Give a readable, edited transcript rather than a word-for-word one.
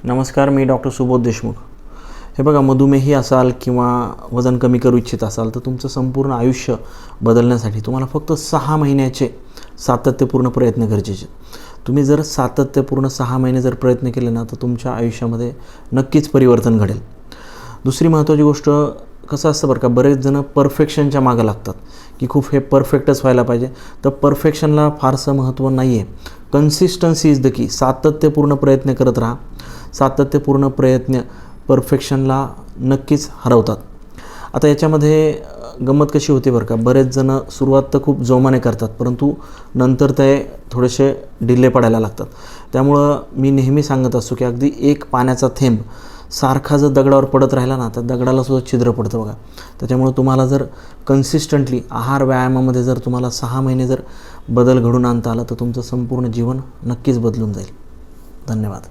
नमस्कार, मी डॉक्टर सुबोध देशमुख. हे बघा, मधुमेही असाल किंवा वजन कमी करू इच्छित असाल तर तुमचं संपूर्ण आयुष्य बदलण्यासाठी तुम्हाला फक्त 6 महिन्याचे सातत्यपूर्ण प्रयत्न गरजेचे. तुम्ही जर सातत्यपूर्ण 6 महिने जर प्रयत्न केले ना तर तुमच्या आयुष्यामध्ये नक्कीच परिवर्तन घडेल. दुसरी महत्त्वाची गोष्ट कसं असतं बरं का, बरेच जण परफेक्शनच्या मागं लागतात की खूप हे परफेक्टच व्हायला पाहिजे. तर परफेक्शनला फारसं महत्त्व नाही आहे. Consistency is the key. सातत्यपूर्ण प्रयत्न करत राहा. सातत्यपूर्ण प्रयत्न परफेक्शनला नक्कीच हरवतात. आता याच्यामध्ये गंमत कशी होते बरं का, बरेच जण सुरुवात तर खूप जोमाने करतात परंतु नंतर ते थोडेसे डिले पडायला लागतात. त्यामुळं मी नेहमी सांगत असतो की अगदी एक पाण्याचा थेंब सारखा जर दगडावर पडत राहिला ना तर दगडालासुद्धा छिद्र पडतं बघा. त्याच्यामुळं तुम्हाला जर कन्सिस्टंटली आहार व्यायामामध्ये जर तुम्हाला 6 महिने जर बदल घडून आणता आला तर तुमचं संपूर्ण जीवन नक्कीच बदलून जाईल. धन्यवाद.